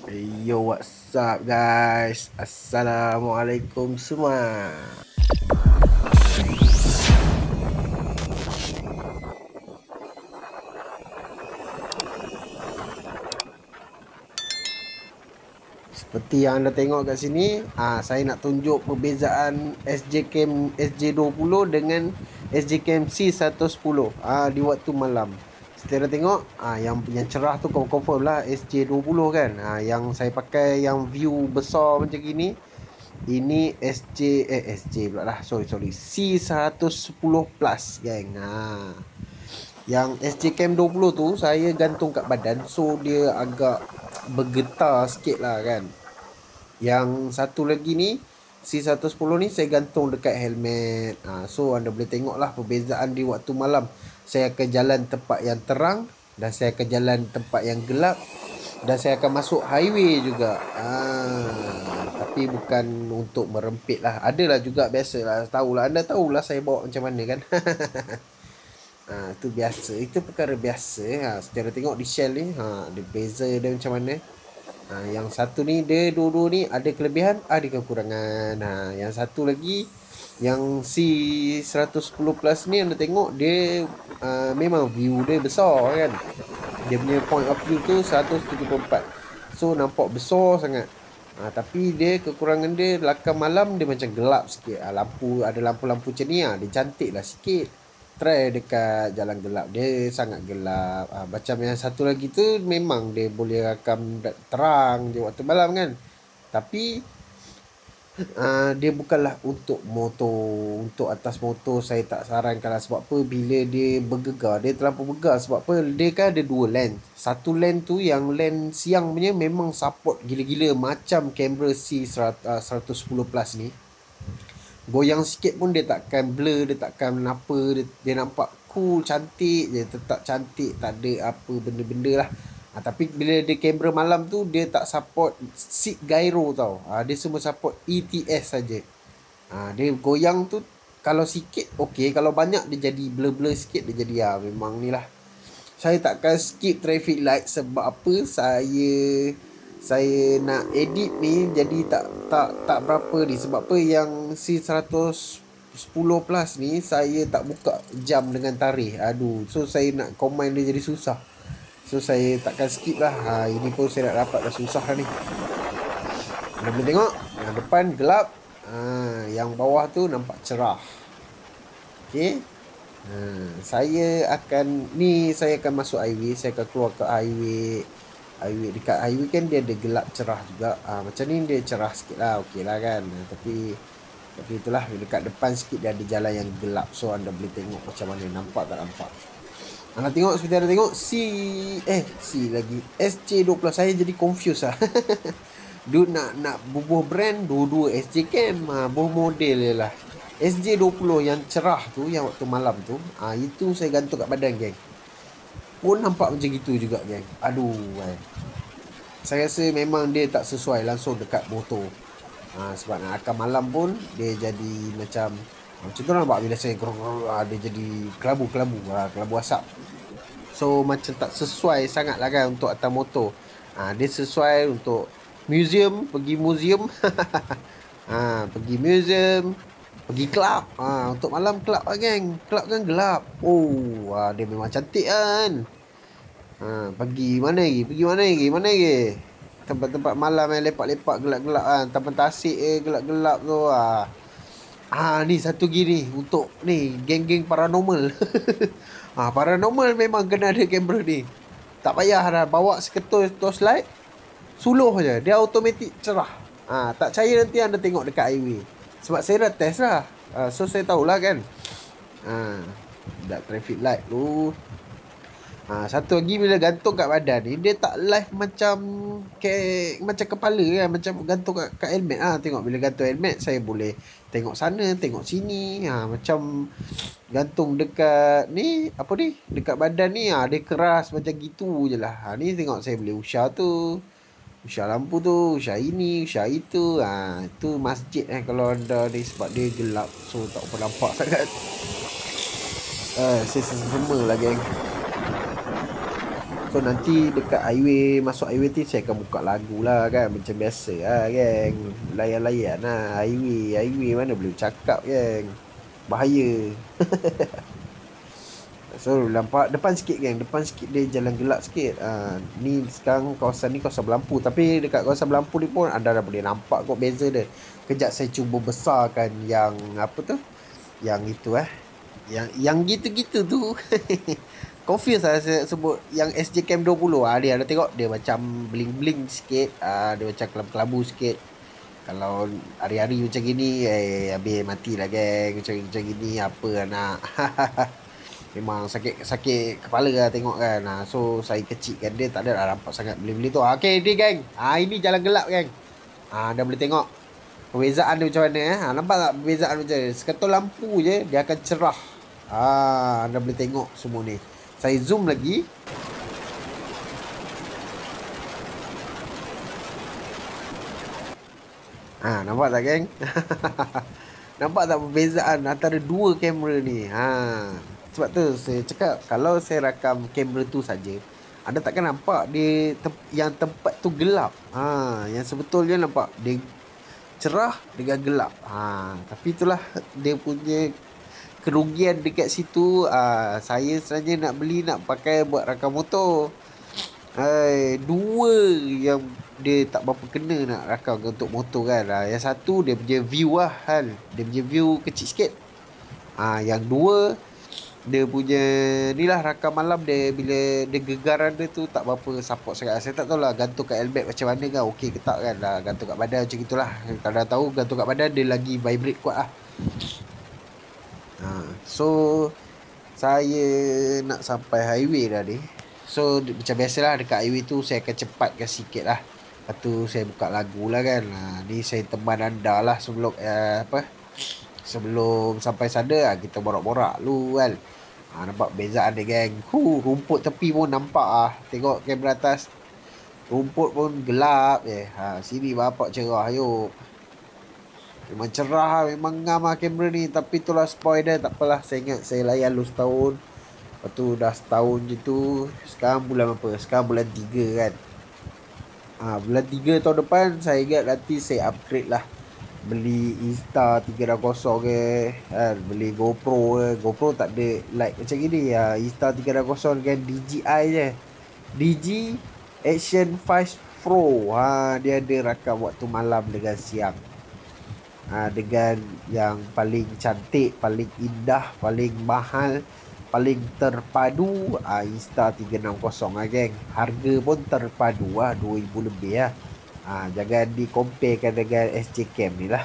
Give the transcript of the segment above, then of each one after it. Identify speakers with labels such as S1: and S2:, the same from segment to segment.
S1: Yo, what's up guys? Assalamualaikum semua. Seperti yang anda tengok kat sini, saya nak tunjuk perbezaan SJ Cam SJ20 dengan SJ Cam C110 di waktu malam. Seperti anda tengok, yang cerah tu confirm lah SJ20 kan. Yang saya pakai yang view besar macam gini, ini SJ pula lah. Sorry. C110 Plus, geng. Yang SJ Cam 20 tu saya gantung kat badan, so dia agak bergetar sikit lah kan. Yang satu lagi ni, C110 ni saya gantung dekat helmet. So anda boleh tengok lah perbezaan di waktu malam. Saya akan jalan tempat yang terang, dan saya akan jalan tempat yang gelap, dan saya akan masuk highway juga. Tapi bukan untuk merempit lah. Adalah juga biasalah, tahulah, anda tahulah saya bawa macam mana kan. Itu biasa, itu perkara biasa. Secara tengok di Shell ni, dia beza dia macam mana. Yang satu ni, dia dua-dua ni ada kelebihan, ada kekurangan. Yang satu lagi, yang C110 Plus ni anda tengok dia memang view dia besar kan. Dia punya point of view tu 174, so nampak besar sangat. Tapi dia kekurangan dia, lakam malam dia macam gelap sikit. Lampu, ada lampu-lampu macam ni, dia cantik lah sikit. Try dekat jalan gelap, dia sangat gelap. Macam yang satu lagi tu memang dia boleh rakam terang je waktu malam kan. Tapi dia bukanlah untuk motor. Untuk atas motor saya tak sarankan lah. Sebab apa? Bila dia bergegar, dia terlalu bergegar. Sebab apa? Dia kan ada dua lens. Satu lens tu, yang lens siang punya memang support gila-gila, macam kamera C110 Plus ni. Goyang sikit pun dia takkan blur, dia takkan apa, dia nampak cool, cantik je, tetap cantik, tak ada apa benda-benda lah. Tapi bila dia kamera malam tu, dia tak support seat gyro tau. Dia semua support ETS saja. Dia goyang tu kalau sikit okey, kalau banyak dia jadi blur-blur sikit, dia jadi memang ni lah. Saya takkan skip traffic light. Sebab apa? Saya nak edit ni, jadi tak berapa ni. Sebab apa? Yang C110 Plus ni saya tak buka jam dengan tarikh. So saya nak command dia jadi susah. So saya takkan skip lah. Ini pun saya nak dapat dah susah lah ni. Anda boleh tengok, yang depan gelap, yang bawah tu nampak cerah. Okay. Saya akan masuk highway. Saya akan keluar ke highway. Dekat highway kan dia ada gelap cerah juga. Macam ni dia cerah sikit lah, okey lah kan. Tapi itulah, dekat depan sikit dia ada jalan yang gelap. So anda boleh tengok macam mana, nampak tak nampak. Anda tengok, seperti anda tengok C lagi SJ20. Saya jadi confused lah. Dude nak bubuh brand, dua-dua SJ Cam, bubuh model je lah. SJ20 yang cerah tu, yang waktu malam tu, itu saya gantung kat badan geng. Pun nampak macam gitu juga geng. Saya rasa memang dia tak sesuai langsung dekat motor. Sebab nak akan malam pun dia jadi macam tu nampak. Bila saya dia jadi kelabu asap. So macam tak sesuai sangat lah kan untuk atas motor. Dia sesuai untuk museum, pergi museum. Pergi museum, pergi club. Untuk malam club lah geng. Club kan gelap. Dia memang cantik kan. Pergi mana lagi? Tempat-tempat malam yang lepak-lepak gelap-gelap kan. Taman Tasik gelap-gelap tu. Ni satu gini untuk ni geng-geng paranormal. Paranormal memang kena ada kamera ni. Tak payah dah bawa seketul torchlight, suluh je, dia automatik cerah. Tak percaya nanti anda tengok dekat highway. Sebab saya dah test lah. So saya tahulah kan. Dah traffic light tu. Satu lagi, bila gantung kat badan ni, dia tak live macam kepala kan, macam gantung kat helmet. Tengok bila gantung helmet, saya boleh tengok sana, tengok sini. Macam gantung dekat ni, dekat badan ni, dia keras macam gitu je lah. Ni tengok, saya boleh usah tu, usah lampu tu, usah ini, usah itu. Itu masjid kalau anda ni, sebab dia gelap, so tak apa nampak sangat. Saya sesama lah geng. So nanti dekat highway, masuk highway tu saya akan buka lagu lah kan. Macam biasa lah geng. Layan-layan lah highway. Highway mana boleh cakap geng. Bahaya. So nampak depan sikit geng. Depan sikit dia jalan gelap sikit. Ni sekarang kawasan ni kawasan Belampu. Tapi dekat kawasan Belampu ni pun anda dah boleh nampak kok beza dia. Kejap saya cuba besarkan yang apa tu? Yang itu Yang gitu-gitu tu. Confused lah saya sebut yang SJ Cam 20. Dia ada tengok dia macam bling-bling sikit. Dia macam kelabu-kelabu sikit. Kalau hari-hari macam gini habis matilah geng. Macam gini apa nak. Memang sakit kepala lah tengok kan. So saya kecilkan dia, tak ada dah nampak sangat beli-beli tu. Okay ni geng. Ini jalan gelap geng. Anda boleh tengok perbezaan dia macam mana. Nampak tak perbezaan macam mana? Seketul lampu je dia akan cerah. Anda boleh tengok semua ni. Saya zoom lagi. Nampak tak geng? Nampak tak perbezaan antara dua kamera ni? Sebab tu saya cakap kalau saya rakam kamera tu saja, anda takkan nampak dia yang tempat tu gelap. Yang sebetulnya nampak dia cerah dengan gelap. Tapi itulah dia punya kerugian dekat situ. Saya sebenarnya nak pakai buat rakam motor. Dua yang dia tak berapa kena nak rakam untuk motor kan. Yang satu dia punya view kan. Dia punya view kecil sikit. Yang dua dia punya ni lah rakam malam dia, bila dia gegaran dia tu tak berapa support sangat. Saya tak tahulah gantung kat airbag macam mana kan, okey ke tak kan. Gantung kat badan macam itulah. Kalau dah tahu gantung kat badan dia lagi vibrate kuat lah. So saya nak sampai highway dah ni. So macam biasalah dekat highway tu saya akan cepatkan sikit lah. Lepas tu saya buka lagu lah kan. Ni saya teman anda lah sebelum sebelum sampai sana kita borak-borak lu kan. Nampak bezaan dia geng. Rumput tepi pun nampak tengok kamera atas. Rumput pun gelap je. Sini bapak cerah yuk. Memang cerah memang ngam kamera ni. Tapi itulah spoil dia. Tak apalah, saya ingat saya layan lu setahun. Lepas tu dah setahun je tu. Sekarang bulan apa? Sekarang bulan 3 kan. Bulan 3 tahun depan saya ingat nanti saya upgrade lah. Beli Insta360 ke kan, beli GoPro ke. GoPro tak ada light macam gini Insta360 dengan DJI je. DJI Action 5 Pro. Dia ada rakam waktu malam dengan siang. Dengan yang paling cantik, paling indah, paling mahal, paling terpadu Insta360 lah geng. Harga pun terpadu RM2,000 lebih jangan di-comparekan dengan SJ Cam ni lah.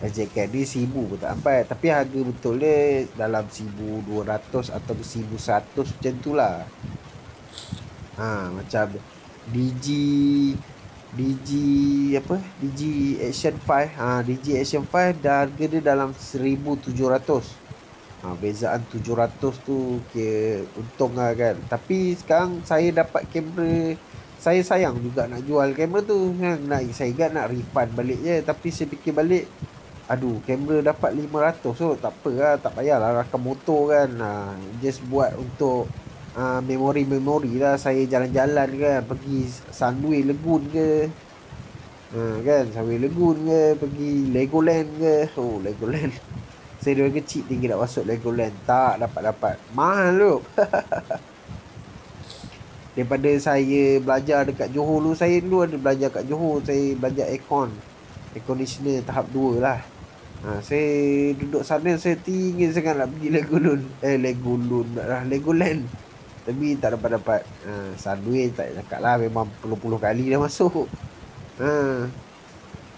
S1: SJ Cam ni 1,000 pun tak sampai. Tapi harga betul dia dalam 1,200 atau 1,100 macam tu lah. Macam DJI Action 5. DJI Action 5 dah harga dia dalam 1,700. Bezaan 700 tu untung lah kan. Tapi sekarang saya dapat kamera. Saya sayang juga nak jual kamera tu kan. Saya ingat nak refund balik je. Tapi saya fikir balik, kamera dapat 500. So tak apa lah, tak payahlah rakam motor kan. Just buat untuk memori lah. Saya jalan-jalan kan, pergi Sunway Lagoon ke kan, Sunway Lagoon ke, pergi Legoland ke. Legoland saya dari kecil tinggi nak masuk Legoland, tak dapat. Mahal tu. Daripada saya belajar dekat Johor dulu, saya dulu ada belajar kat Johor, saya belajar air conditioner tahap 2 lah. Saya duduk sana, saya tinggi sangat nak pergi Legoland. Tapi tak dapat. Sunway tak cakap lah, memang puluh-puluh kali dah masuk.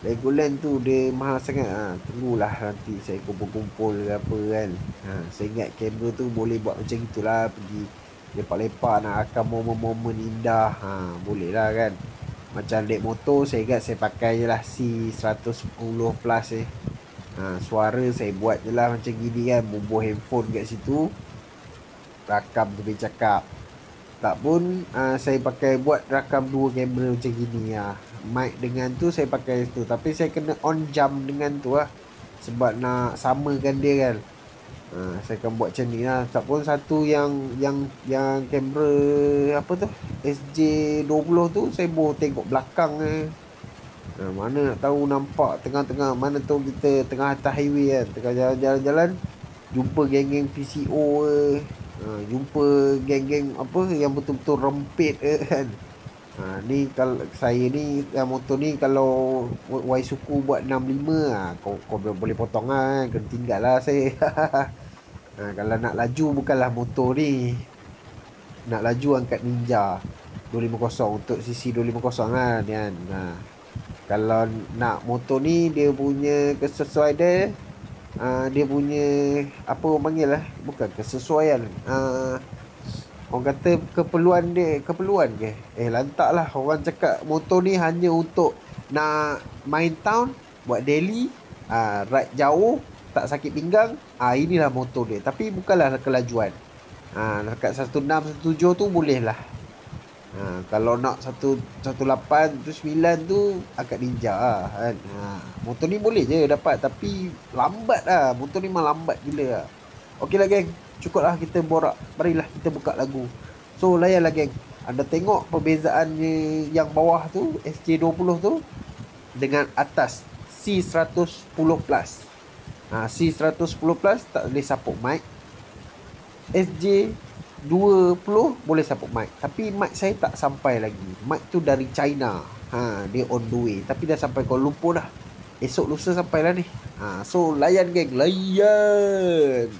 S1: Legoland tu dia mahal sangat. Tunggulah nanti saya kumpul-kumpul ke apa kan. Saya ingat kamera tu boleh buat macam itulah, pergi lepak-lepak nak rakam momen-momen indah. Boleh lah kan. Macam dek motor, saya ingat saya pakai je lah C110 plus suara saya buat je lah macam gini kan, bubuh handphone kat situ, rakam sambil cakap. Tak pun saya pakai buat rakam dua kamera macam gini mic dengan tu saya pakai tu. Tapi saya kena on jam dengan tu lah, sebab nak samakan dia kan. Saya akan buat macam ni lah. Tak pun satu yang kamera apa tu, SJ20 tu saya baru tengok belakang mana nak tahu nampak tengah-tengah, mana tahu kita tengah atas highway kan, tengah jalan-jalan jumpa geng-geng PCO jumpa geng-geng apa yang betul-betul rempit kan. Ni kalau saya ni motor ni, kalau Waisuku buat 65 kau boleh potong lah, kena tinggal lah saya. Kalau nak laju bukanlah motor ni, nak laju angkat Ninja 250 untuk CC 250 lah kan. Kalau nak motor ni dia punya kesesuaian dia, dia punya apa orang panggil lah, bukan kesesuaian, orang kata keperluan ke, lantak lah. Orang cakap motor ni hanya untuk nak main town, buat daily, ride jauh, tak sakit pinggang, inilah motor dia. Tapi bukanlah kelajuan. Dekat 16, 17 tu boleh lah. Kalau nak 18, 9 tu angkat Ninja lah kan. Motor ni boleh je dapat, tapi lambat lah. Motor ni memang lambat gila lah. Okey lah geng, cukup lah kita borak. Marilah kita buka lagu. So layan lah geng, anda tengok perbezaannya yang bawah tu SJ20 tu dengan atas C110 Plus. C110 Plus tak boleh support mic. SJ20 boleh support mic, tapi mic saya tak sampai lagi. Mic tu dari China. Dia on the way, tapi dah sampai Kuala Lumpur dah. Esok lusa sampai lah ni. So layan geng, layan.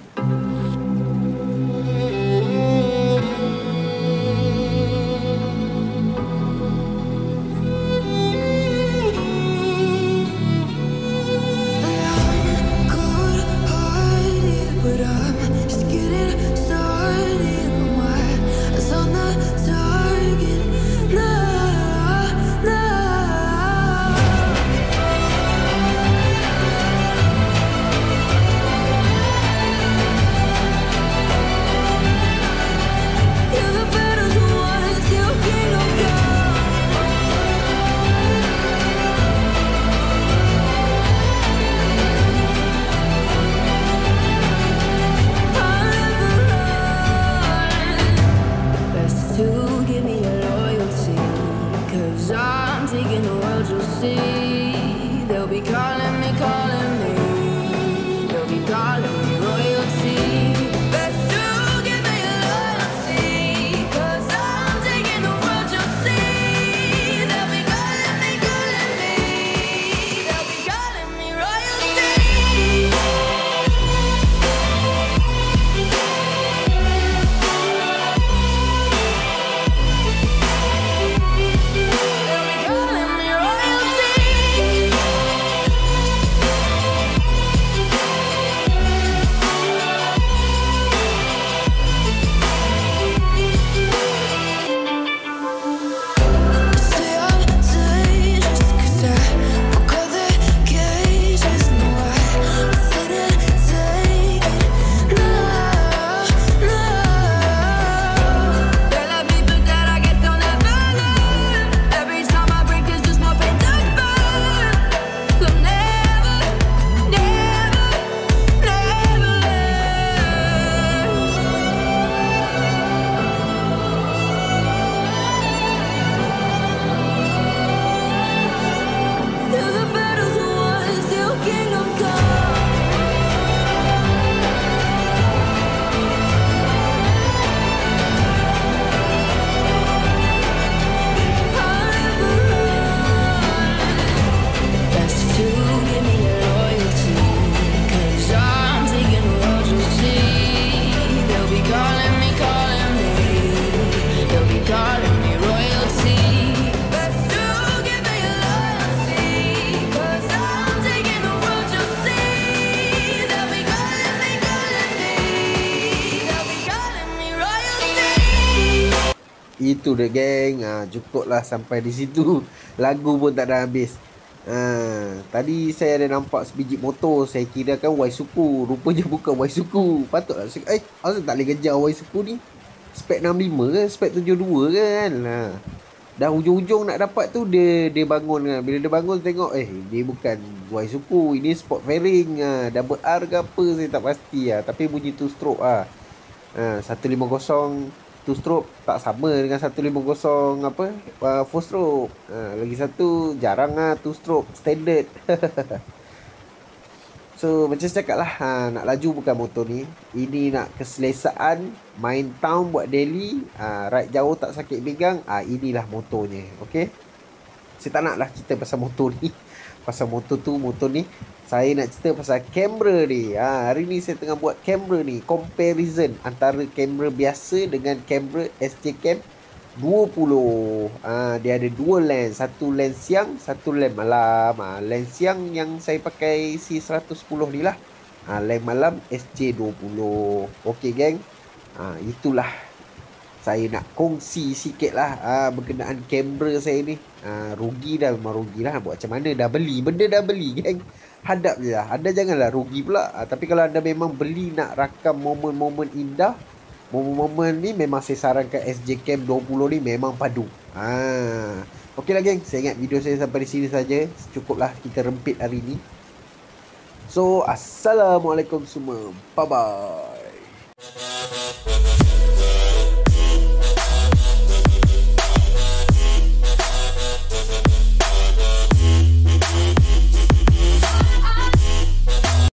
S1: Itu dia geng. Cukuplah sampai di situ. Lagu pun tak dah habis. Tadi saya ada nampak sebiji motor, saya kira kan Waisuku, rupanya bukan Waisuku. Patutlah asal tak boleh kejar Waisuku ni. Spek 65 ke, spek 72 ke kan. Dah hujung-hujung nak dapat tu dia bangun kan. Bila dia bangun tengok dia bukan buai suku, ini sport fairing double R ke apa saya tak pasti tapi bunyi two stroke 150 two stroke tak sama dengan 150 apa four stroke. Lagi satu jarang two stroke standard. So macam saya cakap lah, nak laju bukan motor ni. Ini nak keselesaan, main town buat daily, ride jauh tak sakit pinggang, inilah motornya. Okay, saya tak nak lah cerita pasal motor ni. Pasal motor ni saya nak cerita pasal kamera ni. Hari ni saya tengah buat kamera ni, comparison antara kamera biasa dengan kamera SJ Cam 20. Dia ada dua lens, satu lens siang, satu lens malam. Lens siang yang saya pakai C110 ni lah. Lens malam SJ20. Okey geng. Itulah saya nak kongsi sikit lah berkenaan kamera saya ni. Rugi dah, memang rugi lah. Buat macam mana, dah beli, benda dah beli geng. Hadap je lah. Anda janganlah rugi pula. Tapi kalau anda memang beli nak rakam momen-momen indah, momen-momen ni memang saya sarankan SJ Cam 20 ni memang padu. Okey lah geng, saya ingat video saya sampai di sini saja. Cukuplah kita rempit hari ni. So, assalamualaikum semua. Bye bye.